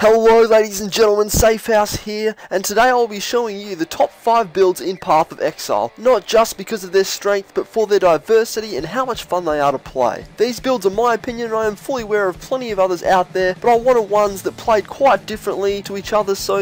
Hello ladies and gentlemen, Safehouse here, and today I'll be showing you the top 5 builds in Path of Exile, not just because of their strength, but for their diversity and how much fun they are to play. These builds are my opinion, and I am fully aware of plenty of others out there, but I wanted ones that played quite differently to each other, so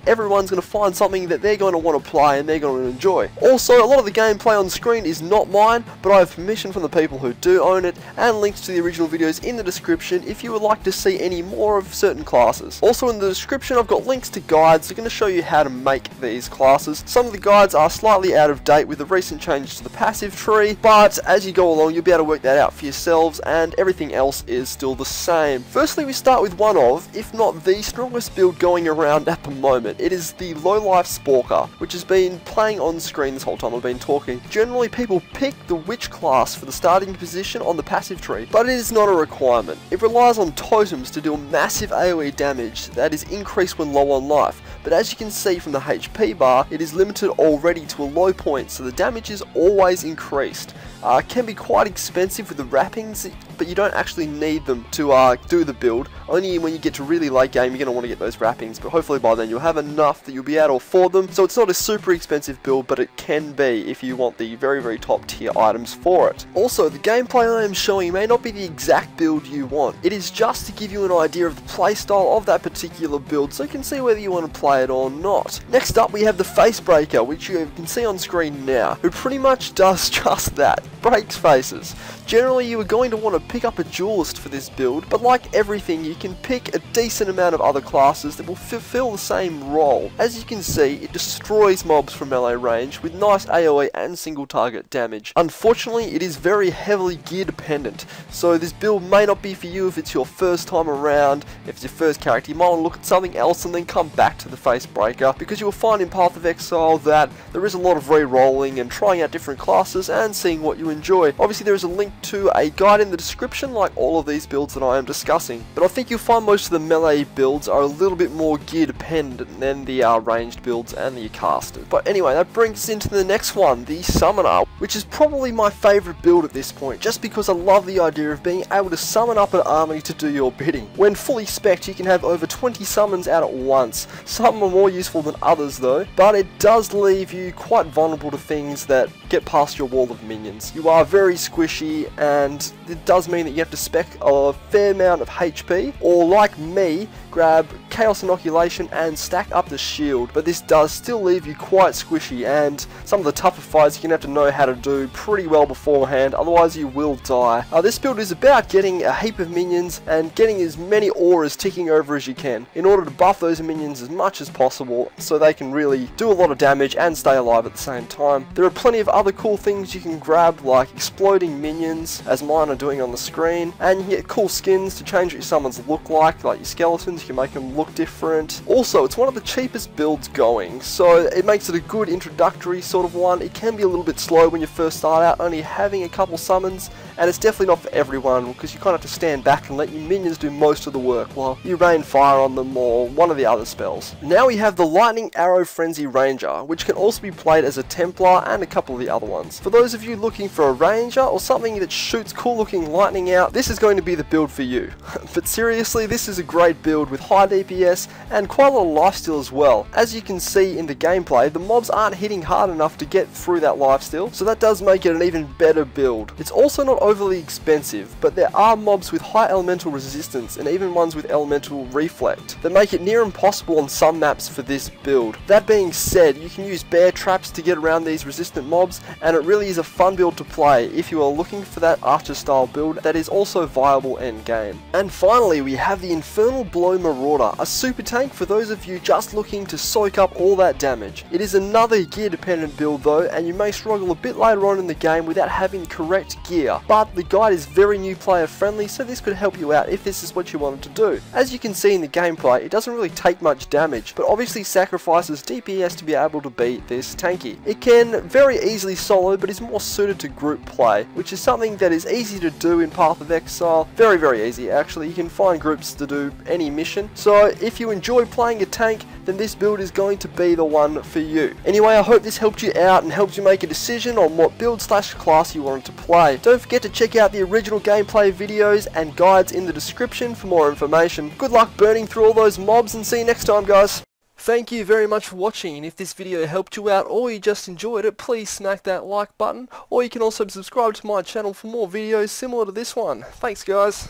everyone's going to find something that they're going to want to play and they're going to enjoy. Also, a lot of the gameplay on screen is not mine, but I have permission from the people who do own it, and links to the original videos in the description if you would like to see any more of certain classes. Also in the description I've got links to guides that are going to show you how to make these classes. Some of the guides are slightly out of date with the recent changes to the passive tree, but as you go along you'll be able to work that out for yourselves, and everything else is still the same. Firstly, we start with one of, if not the strongest build going around at the moment. It is the low life Sporker, which has been playing on screen this whole time I've been talking. Generally people pick the witch class for the starting position on the passive tree, but it is not a requirement. It relies on totems to deal massive AoE damage that is increased when low on life, but as you can see from the HP bar, it is limited already to a low point, so the damage is always increased. It can be quite expensive with the wrappings, but you don't actually need them to do the build. Only when you get to really late game you're going to want to get those wrappings, but hopefully by then you'll have enough that you'll be able to afford them. So it's not a super expensive build, but it can be if you want the very top tier items for it. Also, the gameplay I am showing you may not be the exact build you want. It is just to give you an idea of the playstyle of that particular build, so you can see whether you want to play it or not. Next up we have the Facebreaker, which you can see on screen now, who pretty much does just that. Breaks faces. Generally you are going to want to pick up a duelist for this build, but like everything you can pick a decent amount of other classes that will fulfill the same role. As you can see, it destroys mobs from melee range with nice AoE and single target damage. Unfortunately, it is very heavily gear dependent, so this build may not be for you if it's your first time around. If it's your first character, you might want to look at something else and then come back to the Facebreaker, because you will find in Path of Exile that there is a lot of re-rolling and trying out different classes and seeing what you enjoy. Obviously there is a link to a guide in the description like all of these builds that I am discussing, but I think you'll find most of the melee builds are a little bit more gear dependent than the ranged builds and the casters. But anyway, that brings us into the next one, the Summoner, which is probably my favourite build at this point, just because I love the idea of being able to summon up an army to do your bidding. When fully spec'd you can have over 20 summons out at once. Some are more useful than others though, but it does leave you quite vulnerable to things that get past your wall of minions. You are very squishy, and it does mean that you have to spec a fair amount of HP, or like me, grab Chaos Inoculation and stack up the shield, but this does still leave you quite squishy, and some of the tougher fights you're going to have to know how to do pretty well beforehand, otherwise you will die. This build is about getting a heap of minions and getting as many auras ticking over as you can, in order to buff those minions as much as possible so they can really do a lot of damage and stay alive at the same time. There are plenty of other cool things you can grab, like exploding minions, as mine are doing on the screen, and you can get cool skins to change what your summons look like your skeletons. You can make them look different. Also, it's one of the cheapest builds going, so it makes it a good introductory sort of one. It can be a little bit slow when you first start out, only having a couple summons, and it's definitely not for everyone, because you kind of have to stand back and let your minions do most of the work while you rain fire on them or one of the other spells. Now we have the Lightning Arrow Frenzy Ranger, which can also be played as a Templar and a couple of the other ones. For those of you looking for a Ranger or something that shoots cool looking lightning out, this is going to be the build for you. But seriously, this is a great build with high DPS and quite a lot of lifesteal as well. As you can see in the gameplay, the mobs aren't hitting hard enough to get through that lifesteal, so that does make it an even better build. It's also not overly expensive, but there are mobs with high elemental resistance and even ones with elemental reflect that make it near impossible on some maps for this build. That being said, you can use bear traps to get around these resistant mobs, and it really is a fun build to play if you are looking for that archer style build that is also viable end game. And finally we have the Infernal Blow Marauder, a super tank for those of you just looking to soak up all that damage. It is another gear dependent build though, and you may struggle a bit later on in the game without having correct gear, but the guide is very new player friendly, so this could help you out if this is what you wanted to do. As you can see in the gameplay, it doesn't really take much damage, but obviously sacrifices DPS to be able to beat this tanky. It can very easily solo, but is more suited to group play, which is something that is easy to do in Path of Exile. Very easy actually. You can find groups to do any mission information. So if you enjoy playing a tank, then this build is going to be the one for you. Anyway, I hope this helped you out and helped you make a decision on what build / class you wanted to play. Don't forget to check out the original gameplay videos and guides in the description for more information. Good luck burning through all those mobs, and see you next time, guys. Thank you very much for watching, and if this video helped you out or you just enjoyed it, please smack that like button, or you can also subscribe to my channel for more videos similar to this one. Thanks, guys.